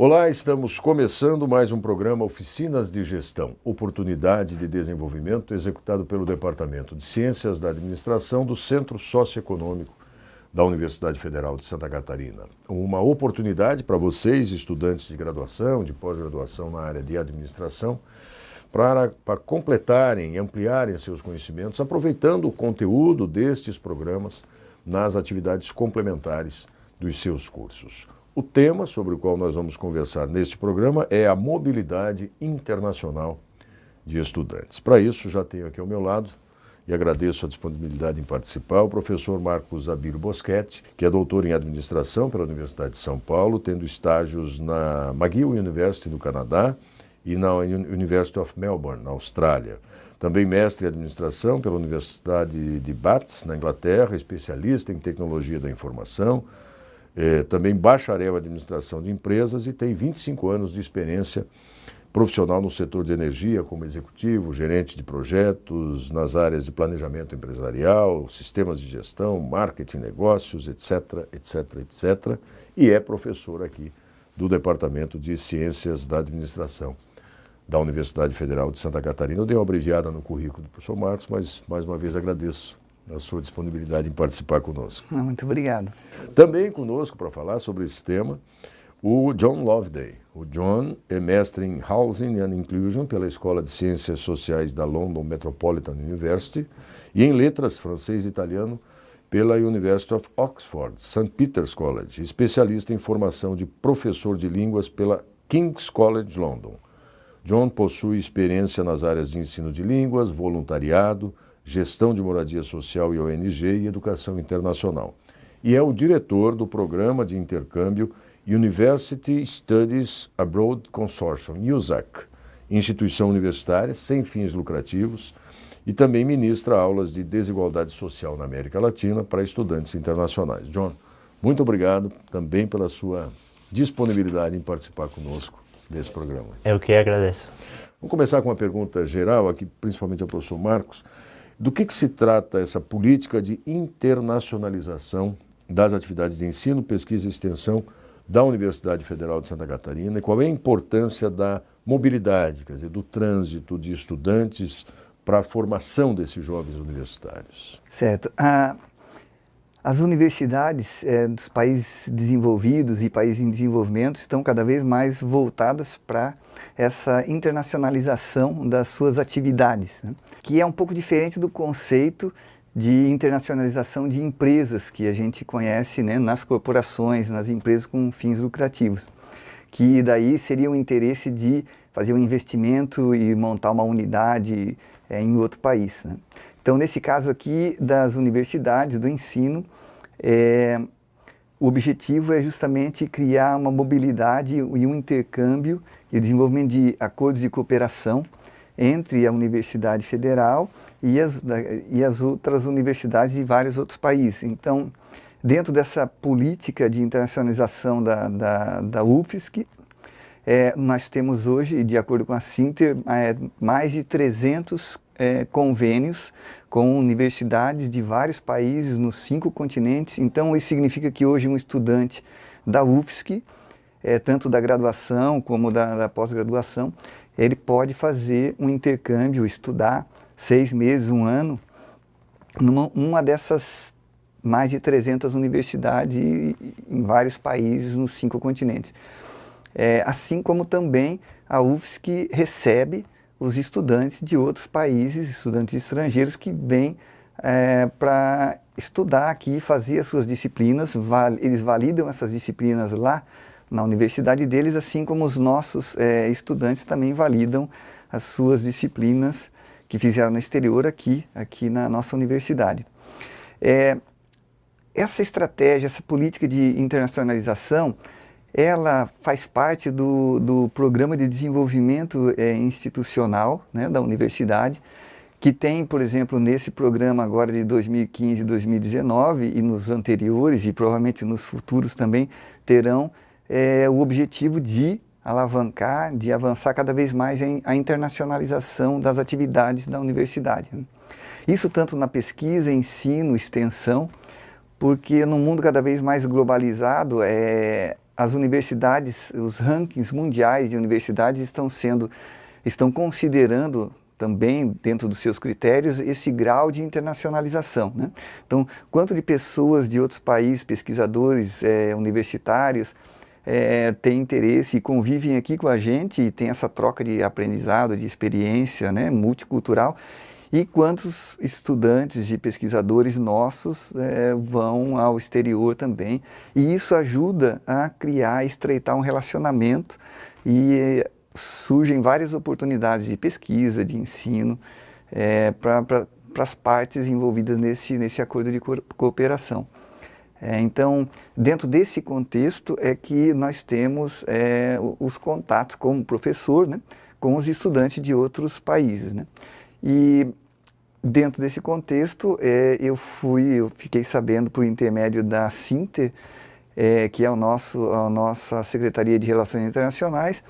Olá, estamos começando mais um programa Oficinas de Gestão, oportunidade de desenvolvimento executado pelo Departamento de Ciências da Administração do Centro Socioeconômico da Universidade Federal de Santa Catarina. Uma oportunidade para vocês, estudantes de graduação, de pós-graduação na área de administração, para completarem e ampliarem seus conhecimentos, aproveitando o conteúdo destes programas nas atividades complementares dos seus cursos. O tema sobre o qual nós vamos conversar neste programa é a mobilidade internacional de estudantes. Para isso, já tenho aqui ao meu lado, e agradeço a disponibilidade em participar, o professor Marcos Abílio Boschetti, que é doutor em administração pela Universidade de São Paulo, tendo estágios na McGill University, no Canadá, e na University of Melbourne, na Austrália. Também mestre em administração pela Universidade de Bath, na Inglaterra, especialista em tecnologia da informação, também bacharel em administração de empresas e tem 25 anos de experiência profissional no setor de energia, como executivo, gerente de projetos, nas áreas de planejamento empresarial, sistemas de gestão, marketing, negócios, etc., etc., etc. E é professor aqui do Departamento de Ciências da Administração da Universidade Federal de Santa Catarina. Eu dei uma abreviada no currículo do professor Marcos, mas mais uma vez agradeço a sua disponibilidade em participar conosco. Muito obrigado. Também conosco para falar sobre esse tema, o John Loveday. O John é mestre em Housing and Inclusion pela Escola de Ciências Sociais da London Metropolitan University e em Letras Francês e Italiano pela University of Oxford, St. Peter's College, especialista em formação de professor de línguas pela King's College London. John possui experiência nas áreas de ensino de línguas, voluntariado, gestão de moradia social e ONG e educação internacional. E é o diretor do programa de intercâmbio University Studies Abroad Consortium, USAC, instituição universitária sem fins lucrativos, e também ministra aulas de desigualdade social na América Latina para estudantes internacionais. John, muito obrigado também pela sua disponibilidade em participar conosco desse programa. Eu que agradeço. Vamos começar com uma pergunta geral aqui, principalmente ao professor Marcos. Do que se trata essa política de internacionalização das atividades de ensino, pesquisa e extensão da Universidade Federal de Santa Catarina e qual é a importância da mobilidade, quer dizer, do trânsito de estudantes para a formação desses jovens universitários? Certo. As universidades dos países desenvolvidos e países em desenvolvimento estão cada vez mais voltadas para essa internacionalização das suas atividades, né? Que é um pouco diferente do conceito de internacionalização de empresas que a gente conhece, né, nas corporações, nas empresas com fins lucrativos, que daí seria o interesse de fazer um investimento e montar uma unidade em outro país, né? Então, nesse caso aqui das universidades, do ensino, o objetivo é justamente criar uma mobilidade e um intercâmbio e o desenvolvimento de acordos de cooperação entre a Universidade Federal e as outras universidades de vários outros países. Então, dentro dessa política de internacionalização da UFSC, nós temos hoje, de acordo com a Sinter, mais de 300 convênios com universidades de vários países nos 5 continentes. Então, isso significa que hoje um estudante da UFSC, tanto da graduação como da pós-graduação, ele pode fazer um intercâmbio, estudar 6 meses, 1 ano, numa dessas mais de 300 universidades em vários países nos 5 continentes. Assim como também a UFSC recebe os estudantes de outros países, estudantes estrangeiros que vêm para estudar aqui, fazer as suas disciplinas, eles validam essas disciplinas lá na universidade deles, assim como os nossos estudantes também validam as suas disciplinas que fizeram no exterior aqui na nossa universidade. Essa estratégia, essa política de internacionalização, ela faz parte do programa de desenvolvimento institucional, né, da universidade, que tem, por exemplo, nesse programa agora de 2015 e 2019 e nos anteriores e provavelmente nos futuros também terão o objetivo de alavancar, de avançar cada vez mais a internacionalização das atividades da universidade, né? Isso tanto na pesquisa, ensino, extensão, porque no mundo cada vez mais globalizado, as universidades, os rankings mundiais de universidades estão considerando também, dentro dos seus critérios, esse grau de internacionalização, né? Então, quanto de pessoas de outros países, pesquisadores universitários, têm interesse e convivem aqui com a gente e tem essa troca de aprendizado, de experiência, né, multicultural, e quantos estudantes e pesquisadores nossos vão ao exterior também. E isso ajuda a criar, estreitar um relacionamento e surgem várias oportunidades de pesquisa, de ensino, para as partes envolvidas nesse acordo de cooperação. Então, dentro desse contexto é que nós temos os contatos como professor, né, com os estudantes de outros países, né? E dentro desse contexto, eu fiquei sabendo por intermédio da Sinter, que é a nossa Secretaria de Relações Internacionais,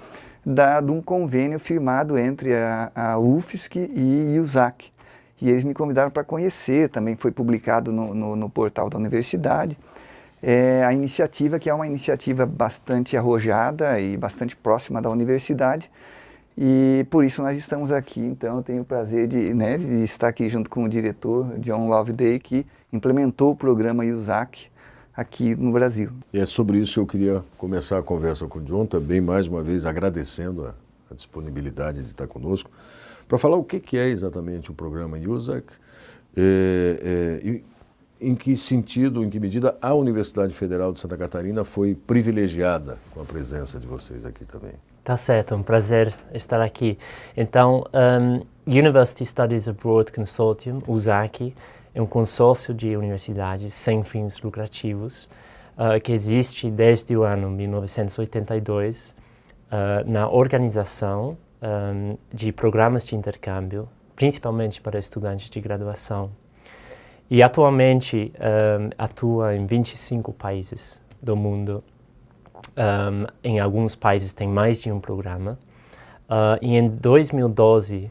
de um convênio firmado entre a UFSC e o IUSAC. E eles me convidaram para conhecer, também foi publicado no portal da universidade, a iniciativa, que é uma iniciativa bastante arrojada e bastante próxima da universidade, e por isso nós estamos aqui. Então eu tenho o prazer de estar aqui junto com o diretor, John Loveday, que implementou o programa IUSAC aqui no Brasil. E é sobre isso que eu queria começar a conversa com o John, também mais uma vez agradecendo a disponibilidade de estar conosco, para falar o que é exatamente o programa IUSAC, em que sentido, em que medida a Universidade Federal de Santa Catarina foi privilegiada com a presença de vocês aqui também. Tá certo, um prazer estar aqui. Então, University Studies Abroad Consortium, USAC, é um consórcio de universidades sem fins lucrativos que existe desde o ano 1982 na organização de programas de intercâmbio, principalmente para estudantes de graduação. E atualmente atua em 25 países do mundo. Em alguns países tem mais de um programa. E em 2012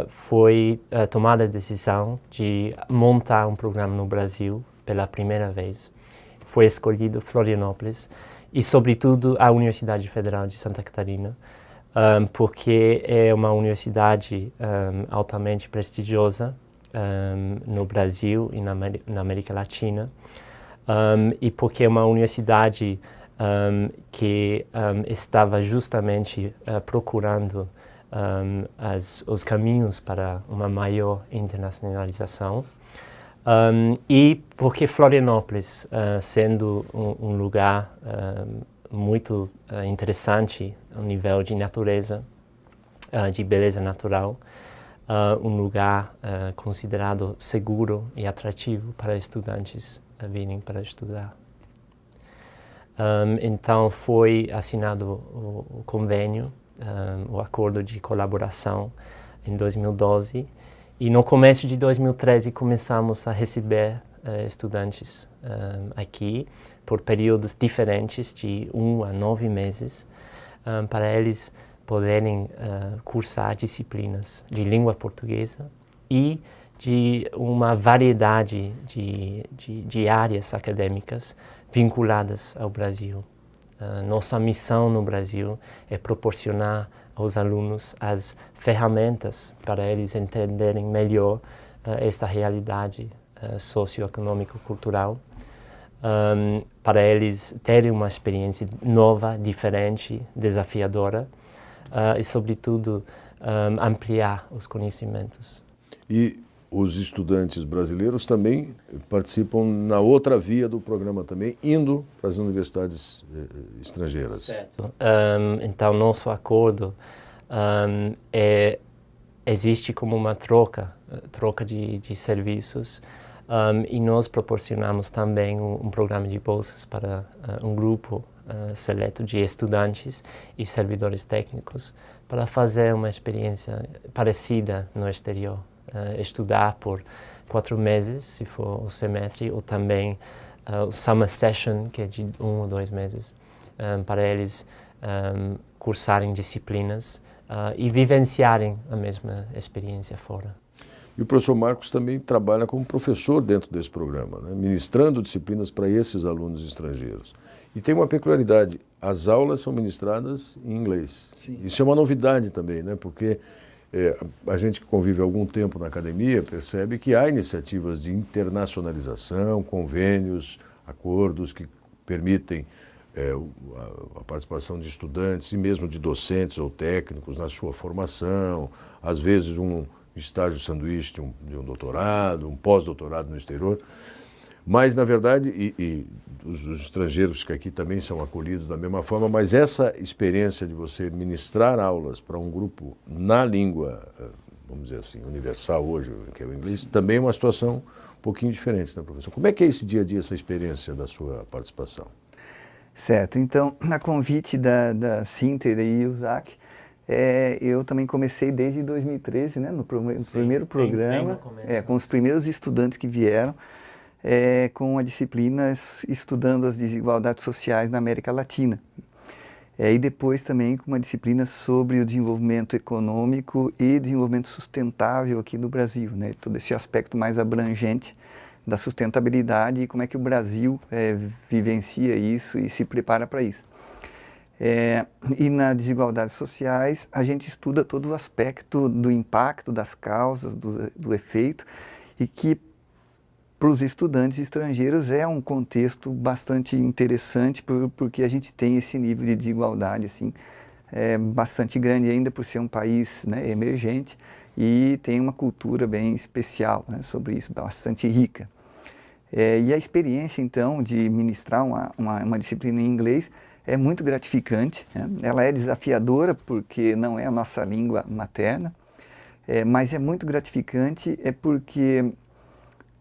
foi tomada a decisão de montar um programa no Brasil pela primeira vez. Foi escolhido Florianópolis e, sobretudo, a Universidade Federal de Santa Catarina, porque é uma universidade altamente prestigiosa no Brasil e na América Latina, e porque é uma universidade que estava justamente procurando os caminhos para uma maior internacionalização, e porque Florianópolis, sendo um lugar muito interessante ao nível de natureza, de beleza natural, um lugar considerado seguro e atrativo para estudantes virem para estudar. Então foi assinado o convênio, o acordo de colaboração em 2012, e no começo de 2013 começamos a receber estudantes aqui por períodos diferentes de 1 a 9 meses, para eles poderem cursar disciplinas de língua portuguesa e de uma variedade de áreas acadêmicas vinculadas ao Brasil. Nossa missão no Brasil é proporcionar aos alunos as ferramentas para eles entenderem melhor esta realidade socioeconômico-cultural, para eles terem uma experiência nova, diferente, desafiadora, e, sobretudo, ampliar os conhecimentos. E os estudantes brasileiros também participam na outra via do programa também, indo para as universidades estrangeiras. Certo. Então, nosso acordo existe como uma troca de serviços, e nós proporcionamos também um programa de bolsas para um grupo seleto de estudantes e servidores técnicos para fazer uma experiência parecida no exterior. Estudar por 4 meses, se for o semestre, ou também o Summer Session, que é de 1 ou 2 meses, para eles cursarem disciplinas e vivenciarem a mesma experiência fora. E o professor Marcos também trabalha como professor dentro desse programa, né, ministrando disciplinas para esses alunos estrangeiros. E tem uma peculiaridade, as aulas são ministradas em inglês. Sim. Isso é uma novidade também, né? Porque a gente que convive há algum tempo na academia percebe que há iniciativas de internacionalização, convênios, acordos que permitem a participação de estudantes e mesmo de docentes ou técnicos na sua formação, às vezes um estágio sanduíche de um doutorado, um pós-doutorado no exterior. Mas, na verdade, os estrangeiros que aqui também são acolhidos da mesma forma, mas essa experiência de você ministrar aulas para um grupo na língua, vamos dizer assim, universal hoje, que é o inglês, também é uma situação um pouquinho diferente, né, professor? Como é que é esse dia a dia, essa experiência da sua participação? Certo, então, a convite da Sinter e USAC, eu também comecei desde 2013, né, no primeiro programa, com os primeiros estudantes que vieram, com a disciplina estudando as desigualdades sociais na América Latina. E depois também com uma disciplina sobre o desenvolvimento econômico e desenvolvimento sustentável aqui no Brasil, né, todo esse aspecto mais abrangente da sustentabilidade e como é que o Brasil vivencia isso e se prepara para isso. E nas desigualdades sociais, a gente estuda todo o aspecto do impacto, das causas, do efeito, e que para os estudantes estrangeiros é um contexto bastante interessante, porque a gente tem esse nível de desigualdade assim, bastante grande ainda por ser um país, né, emergente, e tem uma cultura bem especial, né, sobre isso, bastante rica. E a experiência, então, de ministrar uma disciplina em inglês é muito gratificante, né? Ela é desafiadora porque não é a nossa língua materna, mas é muito gratificante porque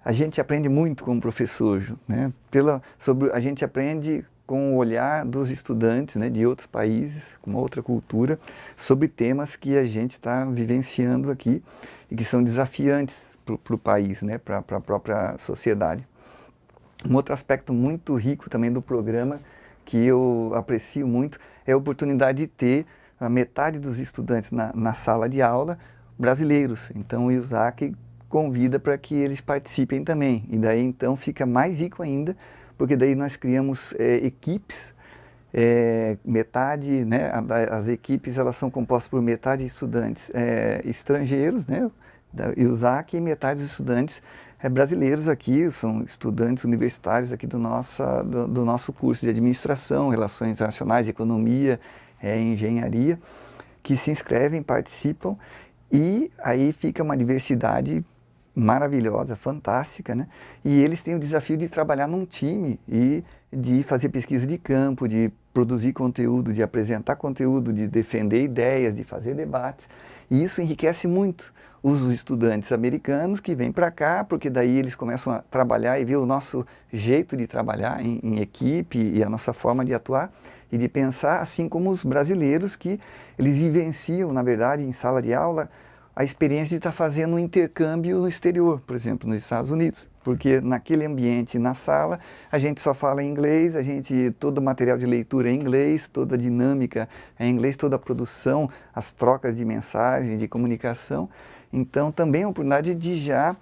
a gente aprende muito como professor, né? A gente aprende com o olhar dos estudantes, né, de outros países, com uma outra cultura, sobre temas que a gente está vivenciando aqui e que são desafiantes para o país, né, para a própria sociedade. Um outro aspecto muito rico também do programa, que eu aprecio muito, é a oportunidade de ter a metade dos estudantes na sala de aula brasileiros. Então o USAC convida para que eles participem também. E daí então fica mais rico ainda, porque daí nós criamos equipes, metade, né, as equipes elas são compostas por metade de estudantes estrangeiros, né, da USAC, e metade dos estudantes brasileiros aqui, são estudantes universitários aqui do nosso curso de administração, relações internacionais, economia, engenharia, que se inscrevem, participam, e aí fica uma diversidade maravilhosa, fantástica, né? E eles têm o desafio de trabalhar num time e de fazer pesquisa de campo, de produzir conteúdo, de apresentar conteúdo, de defender ideias, de fazer debates. E isso enriquece muito os estudantes americanos que vêm para cá, porque daí eles começam a trabalhar e ver o nosso jeito de trabalhar em equipe e a nossa forma de atuar e de pensar, assim como os brasileiros que eles vivenciam, na verdade, em sala de aula, a experiência de estar fazendo um intercâmbio no exterior, por exemplo, nos Estados Unidos, porque naquele ambiente, na sala, a gente só fala inglês, todo o material de leitura é em inglês, toda a dinâmica é em inglês, toda a produção, as trocas de mensagem, de comunicação. Então, também é a oportunidade de já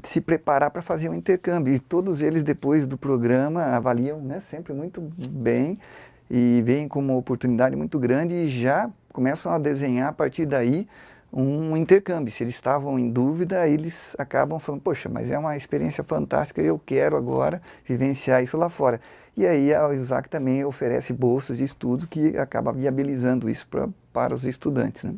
se preparar para fazer um intercâmbio. E todos eles, depois do programa, avaliam, né, sempre muito bem e veem como uma oportunidade muito grande e já começam a desenhar a partir daí um intercâmbio. Se eles estavam em dúvida, eles acabam falando, poxa, mas é uma experiência fantástica, eu quero agora vivenciar isso lá fora. E aí a USAC também oferece bolsas de estudo que acaba viabilizando isso para os estudantes, né?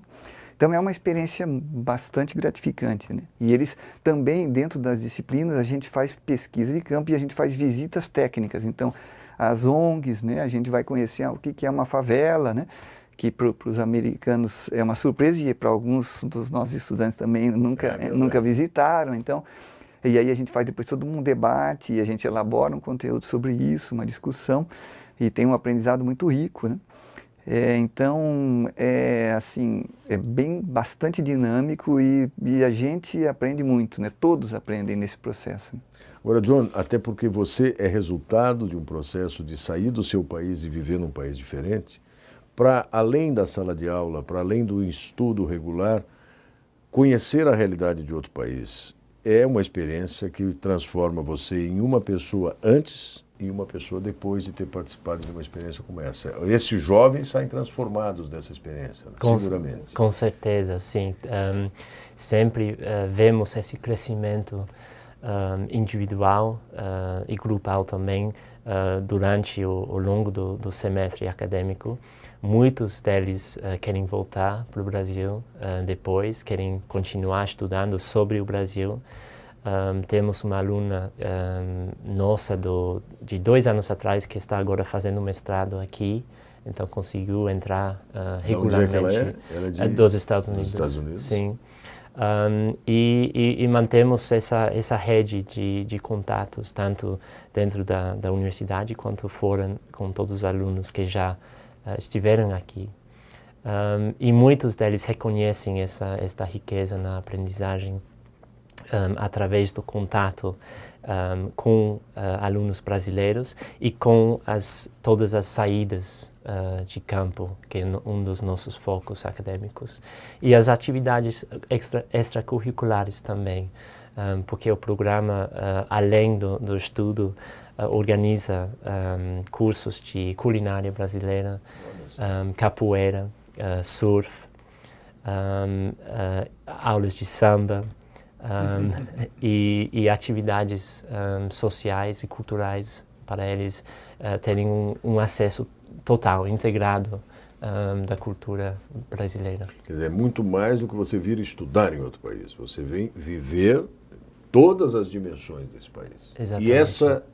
Então é uma experiência bastante gratificante, né? E eles também, dentro das disciplinas, a gente faz pesquisa de campo e a gente faz visitas técnicas. Então as ONGs, né, a gente vai conhecer o que é uma favela, né? Que para os americanos é uma surpresa e para alguns dos nossos estudantes também nunca visitaram. Então, e aí a gente faz depois todo um debate e a gente elabora um conteúdo sobre isso, uma discussão, e tem um aprendizado muito rico, né? Então, assim, bastante dinâmico e a gente aprende muito, né? Todos aprendem nesse processo. Agora, John, até porque você é resultado de um processo de sair do seu país e viver num país diferente, para além da sala de aula, para além do estudo regular, conhecer a realidade de outro país é uma experiência que transforma você em uma pessoa antes em uma pessoa depois de ter participado de uma experiência como essa? Esses jovens saem transformados dessa experiência, seguramente. Com certeza, sim. Sempre vemos esse crescimento individual e grupal também durante o longo do semestre acadêmico. Muitos deles querem voltar para o Brasil depois, querem continuar estudando sobre o Brasil. Temos uma aluna nossa de 2 anos atrás que está agora fazendo mestrado aqui, então conseguiu entrar regularmente. Onde é que ela é? Ela é dos Estados Unidos. Dos Estados Unidos. Sim. E mantemos essa rede de contatos, tanto dentro da universidade quanto fora, com todos os alunos que já estiveram aqui. E muitos deles reconhecem esta riqueza na aprendizagem através do contato com alunos brasileiros e com todas as saídas de campo, que é um dos nossos focos acadêmicos. E as atividades extracurriculares também, porque o programa, além do estudo, organiza cursos de culinária brasileira, capoeira, surf, aulas de samba, e atividades sociais e culturais para eles terem um acesso total, integrado da cultura brasileira. Quer dizer, é muito mais do que você vir estudar em outro país. Você vem viver todas as dimensões desse país. Exatamente.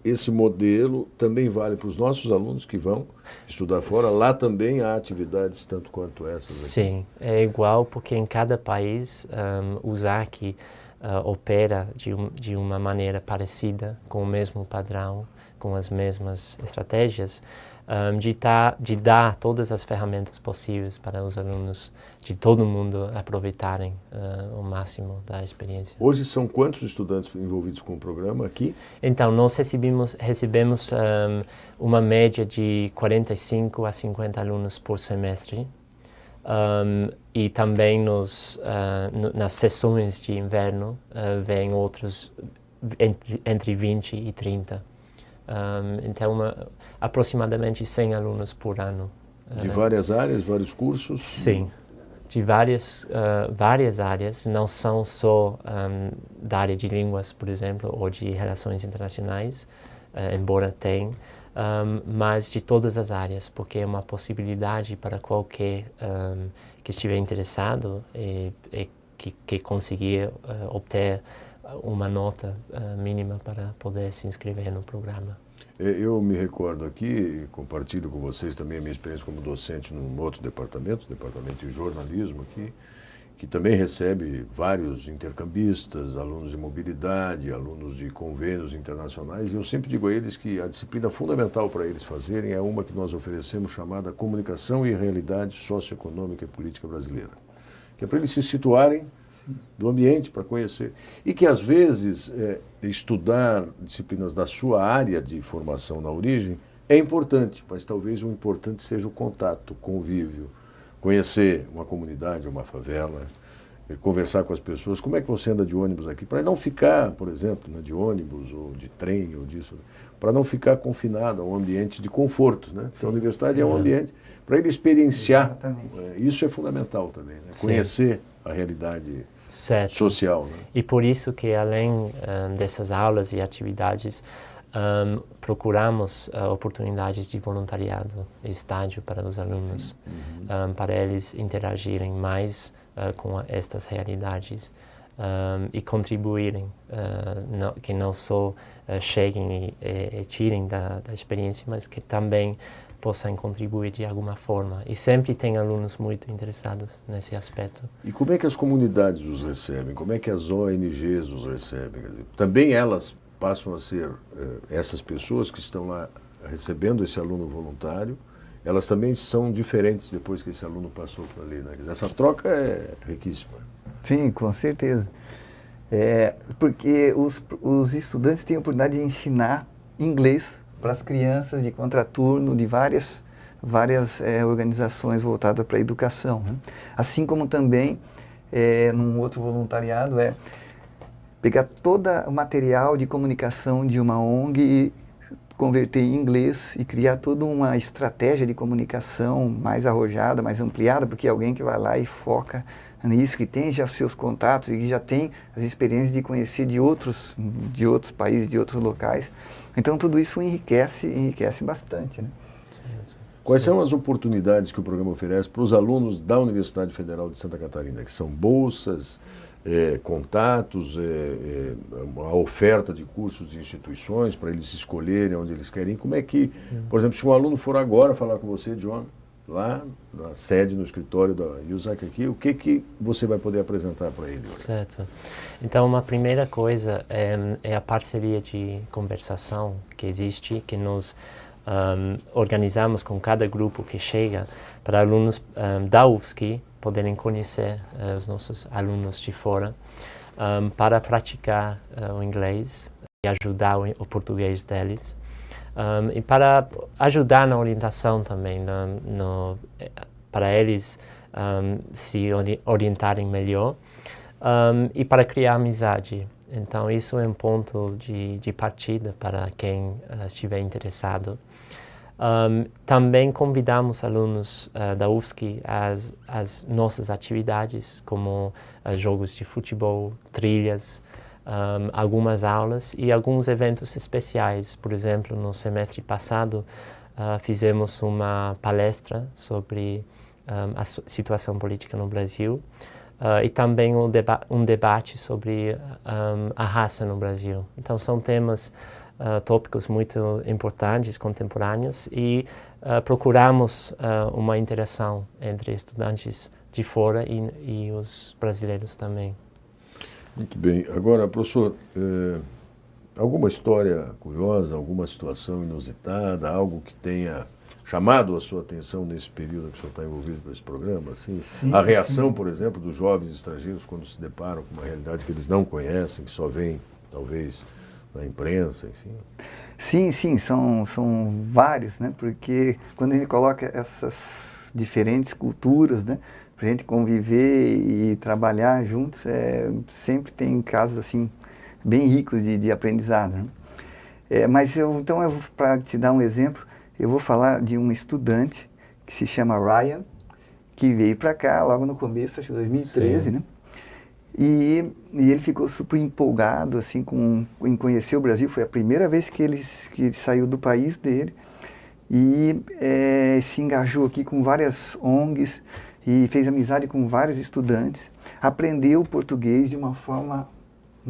E esse modelo também vale para os nossos alunos que vão estudar fora. Lá também há atividades tanto quanto essas aqui. Sim, é igual porque em cada país o SAC opera de uma maneira parecida, com o mesmo padrão, com as mesmas estratégias, de dar todas as ferramentas possíveis para os alunos de todo mundo aproveitarem o máximo da experiência. Hoje são quantos estudantes envolvidos com o programa aqui? Então, nós recebemos uma média de 45 a 50 alunos por semestre. E também nas sessões de inverno vêm outros entre 20 e 30. Então, aproximadamente 100 alunos por ano. De várias áreas, vários cursos? Sim, de várias áreas, não são só da área de línguas, por exemplo, ou de relações internacionais, embora tenha, mas de todas as áreas, porque é uma possibilidade para qualquer que estiver interessado e que conseguir obter uma nota mínima para poder se inscrever no programa. Eu me recordo aqui, compartilho com vocês também a minha experiência como docente num outro departamento, o departamento de jornalismo aqui, que também recebe vários intercambistas, alunos de mobilidade, alunos de convênios internacionais, e eu sempre digo a eles que a disciplina fundamental para eles fazerem é uma que nós oferecemos chamada Comunicação e Realidade Socioeconômica e Política Brasileira, que é para eles se situarem do ambiente, para conhecer. E que, às vezes, estudar disciplinas da sua área de formação na origem é importante, mas talvez o importante seja o contato, o convívio, conhecer uma comunidade, uma favela, conversar com as pessoas. Como é que você anda de ônibus aqui? Para não ficar, por exemplo, de ônibus ou de trem ou disso, para não ficar confinado a um ambiente de conforto, né? Porque a universidade é um ambiente para ele experienciar. Isso é fundamental também, né? Conhecer a realidade social. Né? E por isso que, além dessas aulas e atividades, procuramos oportunidades de voluntariado e estágio para os alunos, para eles interagirem mais com estas realidades e contribuírem, que não só cheguem e tirem da experiência, mas que também possam contribuir de alguma forma. E sempre tem alunos muito interessados nesse aspecto. E como é que as comunidades os recebem? Como é que as ONGs os recebem? Quer dizer, também elas passam a ser essas pessoas que estão lá recebendo esse aluno voluntário, elas também são diferentes depois que esse aluno passou por ali, né? Essa troca é riquíssima. Sim, com certeza. Porque os estudantes têm a oportunidade de ensinar inglês para as crianças de contraturno de várias organizações voltadas para a educação, né? Assim como também, num outro voluntariado, pegar todo o material de comunicação de uma ONG e converter em inglês e criar toda uma estratégia de comunicação mais arrojada, mais ampliada, porque é alguém que vai lá e foca nisso, que tem já seus contatos e que já tem as experiências de conhecer de outros países, de outros locais. Então tudo isso enriquece bastante, né? Quais são as oportunidades que o programa oferece para os alunos da Universidade Federal de Santa Catarina, que são bolsas, contatos, a oferta de cursos de instituições para eles escolherem onde eles querem ir? Como é que, por exemplo, se um aluno for agora falar com você, John, lá na sede, no escritório da USAC aqui, o que você vai poder apresentar para ele? Certo. Então, uma primeira coisa é a parceria de conversação que existe, que nós organizamos com cada grupo que chega para alunos da UFSC poderem conhecer os nossos alunos de fora para praticar o inglês e ajudar o português deles. E para ajudar na orientação também, para eles se orientarem melhor e para criar amizade. Então, isso é um ponto de partida para quem estiver interessado. Também convidamos alunos da UFSC às nossas atividades, como jogos de futebol, trilhas, algumas aulas e alguns eventos especiais. Por exemplo, no semestre passado, fizemos uma palestra sobre a situação política no Brasil e também um debate sobre a raça no Brasil. Então, são temas, tópicos muito importantes, contemporâneos, e procuramos uma interação entre estudantes de fora e os brasileiros também. Muito bem. Agora, professor, alguma história curiosa, alguma situação inusitada, algo que tenha chamado a sua atenção nesse período que o senhor está envolvido com esse programa? Assim, sim, a reação, por exemplo, dos jovens estrangeiros quando se deparam com uma realidade que eles não conhecem, que só veem, talvez, na imprensa, enfim. Sim, são vários, né? Porque quando a gente coloca essas diferentes culturas, né, para a gente conviver e trabalhar juntos, sempre tem casos assim bem ricos de aprendizado, né? Mas para te dar um exemplo, eu vou falar de um estudante que se chama Ryan, que veio para cá logo no começo, acho que 2013, Sim. né? E ele ficou super empolgado assim, em conhecer o Brasil. Foi a primeira vez que ele saiu do país dele e se engajou aqui com várias ONGs e fez amizade com vários estudantes. Aprendeu português de uma forma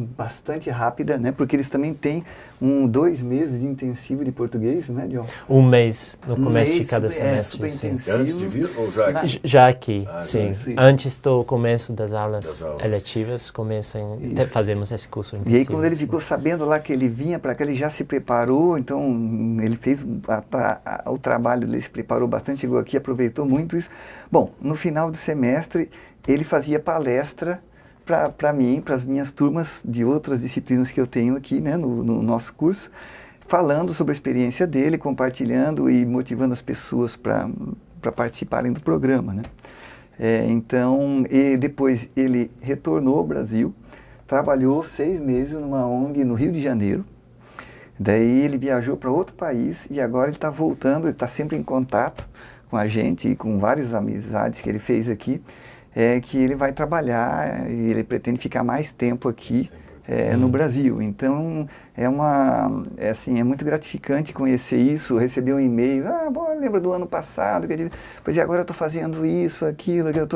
bastante rápida, né? Porque eles também têm 2 meses de intensivo de português, né, John? Um mês no começo de cada semestre. Super sim. intensivo. Antes de vir ou já aqui? Já aqui, sim. isso. Antes do começo das aulas eletivas, fazemos esse curso intensivo. E aí, quando ele ficou sabendo lá que ele vinha para cá, ele já se preparou, então ele fez o trabalho, ele se preparou bastante, chegou aqui, aproveitou muito isso. Bom, no final do semestre, ele fazia palestra para mim, para as minhas turmas de outras disciplinas que eu tenho aqui, né, no nosso curso, falando sobre a experiência dele, compartilhando e motivando as pessoas para participarem do programa, né? Então, e depois ele retornou ao Brasil, trabalhou 6 meses numa ONG no Rio de Janeiro. Daí ele viajou para outro país e agora ele está voltando, ele está sempre em contato com a gente e com várias amizades que ele fez aqui. Que ele vai trabalhar e ele pretende ficar mais tempo aqui no Brasil. Então, é muito gratificante conhecer isso, receber um e-mail, lembra do ano passado, pois agora eu estou fazendo isso, aquilo, que eu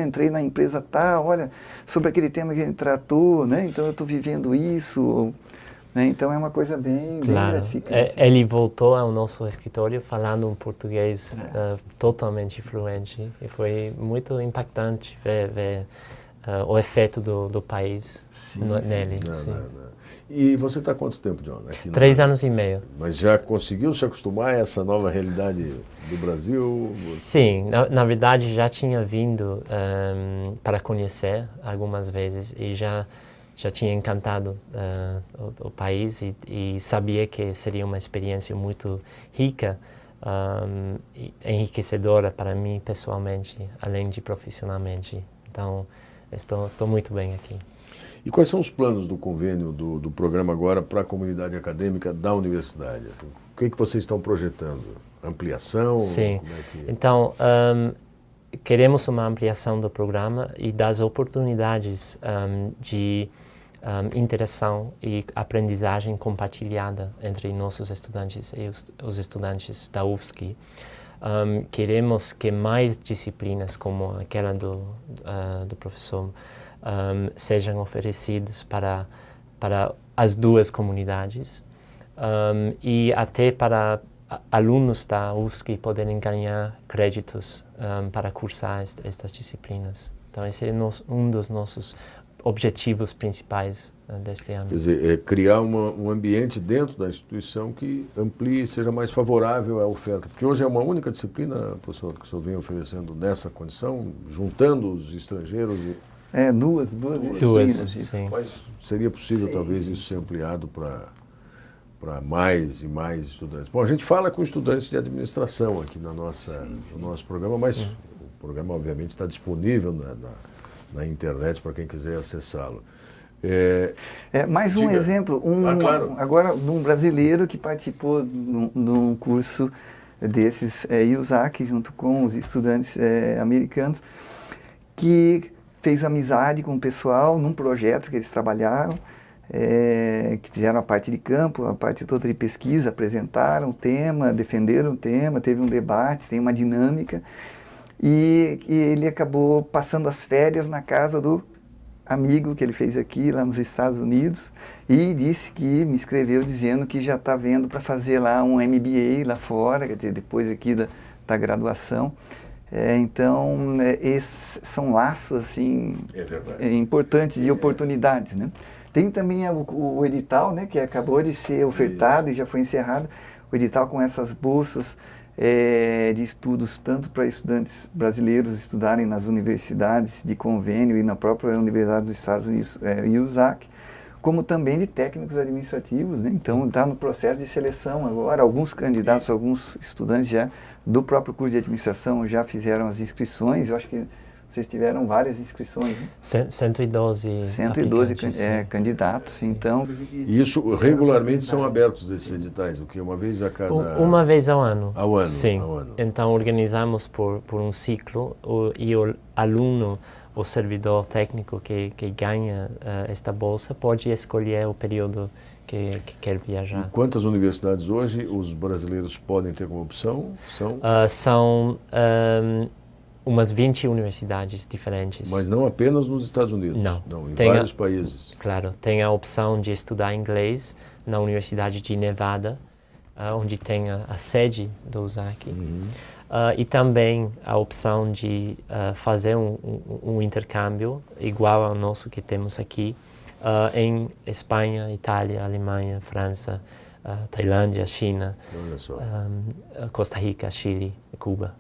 entrei na empresa tal, olha, sobre aquele tema que ele tratou, né? Então eu estou vivendo isso. Né? Então é uma coisa bem gratificante. Ele voltou ao nosso escritório falando um português totalmente fluente e foi muito impactante ver o efeito do país nele. Sim. E você está há quanto tempo, John? Aqui 3 anos e meio. Mas já conseguiu se acostumar a essa nova realidade do Brasil? Sim, na verdade já tinha vindo para conhecer algumas vezes e já tinha encantado o país e sabia que seria uma experiência muito rica, e enriquecedora para mim pessoalmente, além de profissionalmente. Então, estou muito bem aqui. E quais são os planos do convênio, do programa agora para a comunidade acadêmica da universidade? Assim, o que vocês estão projetando? Ampliação? Sim. Como é que... Então, queremos uma ampliação do programa e das oportunidades de interação e aprendizagem compartilhada entre nossos estudantes e os estudantes da UFSC. Queremos que mais disciplinas, como aquela do professor, sejam oferecidas para as duas comunidades e até para alunos da UFSC poderem ganhar créditos para cursar estas disciplinas. Então, esse é um dos nossos objetivos principais deste ano. Quer dizer, criar um ambiente dentro da instituição que amplie, seja mais favorável à oferta. Porque hoje é uma única disciplina, professor, que o senhor vem oferecendo nessa condição, juntando os estrangeiros e... Duas disciplinas. Sim. Mas seria possível, talvez, isso ser ampliado para mais e mais estudantes. Bom, a gente fala com estudantes de administração aqui no nosso programa, mas o programa, obviamente, está disponível na internet para quem quiser acessá-lo. Mais um exemplo, claro. Agora de um brasileiro que participou de um curso desses IUSAC, junto com os estudantes americanos, que fez amizade com o pessoal num projeto que eles trabalharam, que fizeram a parte de campo, a parte toda de pesquisa, apresentaram o tema, defenderam o tema, teve um debate, tem uma dinâmica, e ele acabou passando as férias na casa do amigo que ele fez aqui, lá nos Estados Unidos, e disse que me escreveu dizendo que já está vendo para fazer lá um MBA lá fora, quer dizer, depois aqui da graduação. Então, esses são laços assim, importantes de oportunidades, né? Tem também o edital, né, que acabou de ser ofertado e já foi encerrado, o edital com essas bolsas de estudos, tanto para estudantes brasileiros estudarem nas universidades de convênio e na própria Universidade dos Estados Unidos, USAC, como também de técnicos administrativos, né? Então, está no processo de seleção agora. Alguns candidatos, alguns estudantes já do próprio curso de administração já fizeram as inscrições. Eu acho que vocês tiveram várias inscrições, né? 112 candidatos, então... E isso regularmente são abertos esses editais, o que uma vez a cada... Uma vez ao ano. Ao ano? Sim. Ao ano. Então por um ciclo e o aluno, o servidor técnico que ganha esta bolsa pode escolher o período que quer viajar. E quantas universidades hoje os brasileiros podem ter como opção? São umas 20 universidades diferentes. Mas não apenas nos Estados Unidos? Não. Em vários países? Claro. Tem a opção de estudar inglês na Universidade de Nevada, onde tem a sede do USAC. E também a opção de fazer um intercâmbio igual ao nosso que temos aqui, em Espanha, Itália, Alemanha, França, Tailândia, China, Costa Rica, Chile, Cuba.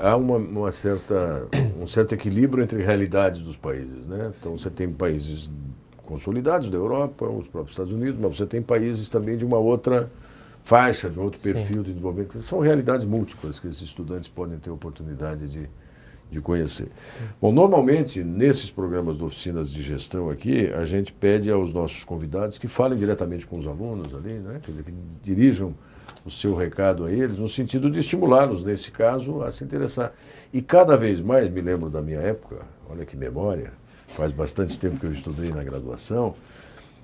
Há um certo equilíbrio entre realidades dos países, né? Então você tem países consolidados da Europa, os próprios Estados Unidos, mas você tem países também de uma outra faixa, de um outro perfil de desenvolvimento. São realidades múltiplas que esses estudantes podem ter oportunidade de conhecer. Bom, normalmente, nesses programas de oficinas de gestão aqui, a gente pede aos nossos convidados que falem diretamente com os alunos ali, né? Quer dizer, que dirijam o seu recado a eles, no sentido de estimulá-los, nesse caso, a se interessar. E cada vez mais, me lembro da minha época, olha que memória, faz bastante tempo que eu estudei na graduação,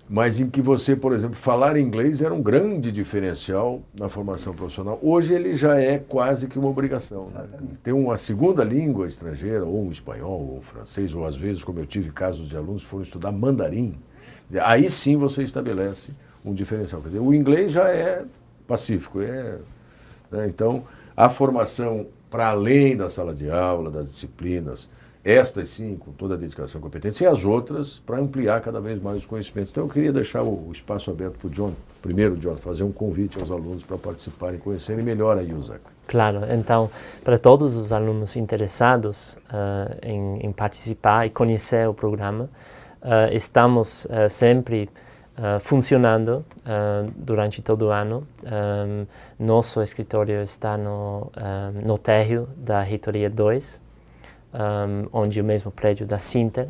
mas em que você, por exemplo, falar inglês era um grande diferencial na formação profissional. Hoje ele já é quase que uma obrigação, né? Ter uma segunda língua estrangeira, ou um espanhol, ou um francês, ou às vezes, como eu tive casos de alunos que foram estudar mandarim, quer dizer, aí sim você estabelece um diferencial. Quer dizer, o inglês já é pacífico, né? Então, a formação para além da sala de aula, das disciplinas, estas sim, com toda a dedicação e competência, e as outras para ampliar cada vez mais os conhecimentos. Então eu queria deixar o espaço aberto para o John, primeiro, John, fazer um convite aos alunos para participarem e conhecerem melhor a USAC. Claro, então, para todos os alunos interessados em participar e conhecer o programa, estamos sempre funcionando durante todo o ano. Nosso escritório está no térreo da Reitoria 2, onde é o mesmo prédio da Sinter.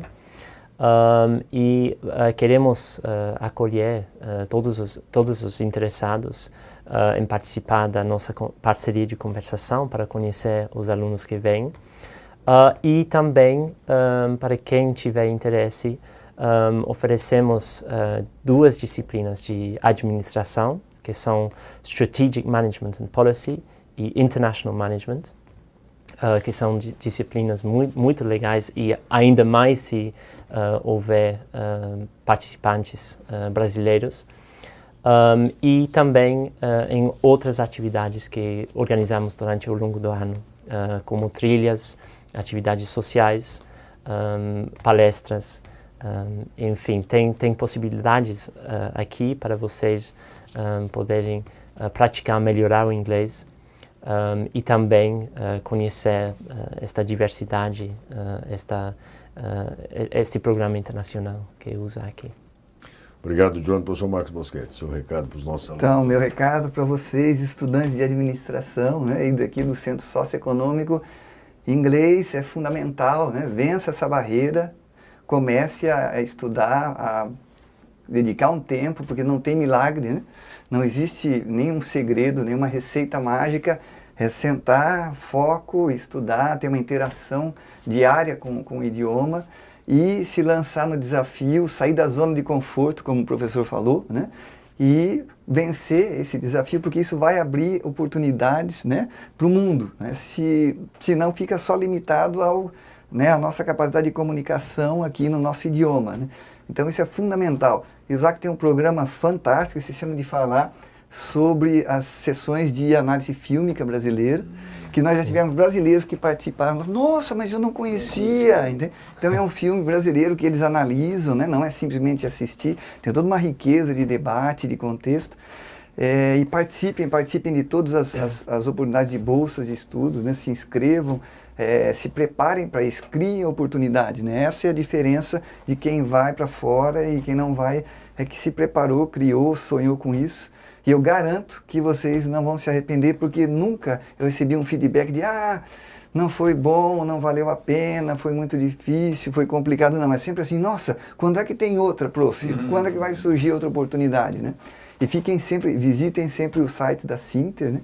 Queremos acolher todos os interessados em participar da nossa parceria de conversação para conhecer os alunos que vêm. E também, para quem tiver interesse, oferecemos 2 disciplinas de administração, que são Strategic Management and Policy e International Management, que são disciplinas muito legais, e ainda mais se houver participantes brasileiros. E também em outras atividades que organizamos durante o longo do ano, como trilhas, atividades sociais, palestras, enfim, tem possibilidades aqui para vocês poderem praticar, melhorar o inglês e também conhecer esta diversidade, este programa internacional que usa aqui. Obrigado, John. Professor Marcos Boschetti, seu recado para os nossos alunos. Então, meu recado para vocês, estudantes de administração, né, e daqui do Centro Socioeconômico, inglês é fundamental, né? Vença essa barreira, comece a estudar, a dedicar um tempo, porque não tem milagre, né? Não existe nenhum segredo, nenhuma receita mágica, é sentar, foco, estudar, ter uma interação diária com o idioma e se lançar no desafio, sair da zona de conforto, como o professor falou, né? E vencer esse desafio, porque isso vai abrir oportunidades, né, para o mundo, né? Se não fica só limitado ao, né, a nossa capacidade de comunicação aqui no nosso idioma, né? Então isso é fundamental. E o Isaac tem um programa fantástico, se chama de falar sobre as sessões de análise fílmica brasileira, que nós já tivemos brasileiros que participaram. Nossa, mas eu não conhecia! Então é um filme brasileiro que eles analisam, né? Não é simplesmente assistir, tem toda uma riqueza de debate, de contexto. E participem de todas as oportunidades de bolsas de estudos, né? Se inscrevam, se preparem para isso, criem oportunidade, né? Essa é a diferença de quem vai para fora e quem não vai, é que se preparou, criou, sonhou com isso. E eu garanto que vocês não vão se arrepender, porque nunca eu recebi um feedback de não foi bom, não valeu a pena, foi muito difícil, foi complicado. Não, é sempre assim, nossa, quando é que tem outra, prof? Quando é que vai surgir outra oportunidade, né? E visitem sempre o site da Sinter, né?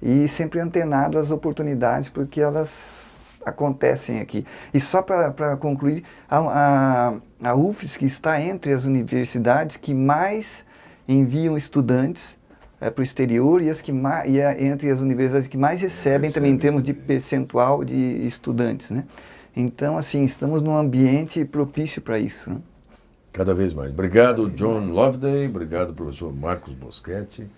E sempre antenado às oportunidades, porque elas acontecem aqui. E só para concluir, a UFSC está entre as universidades que mais enviam estudantes para o exterior e entre as universidades que mais recebem também em termos de percentual de estudantes, né? Então, assim, estamos num ambiente propício para isso, né? Cada vez mais. Obrigado, John Loveday. Obrigado, professor Marcos Boschetti.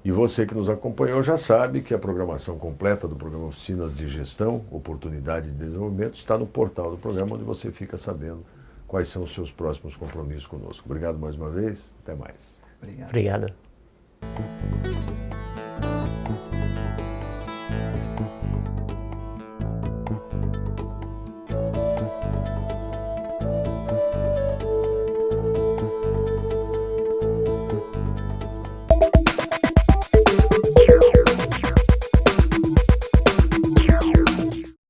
E você que nos acompanhou já sabe que a programação completa do programa Oficinas de Gestão, Oportunidade de Desenvolvimento, está no portal do programa, onde você fica sabendo quais são os seus próximos compromissos conosco. Obrigado mais uma vez. Até mais. Obrigado. Obrigado.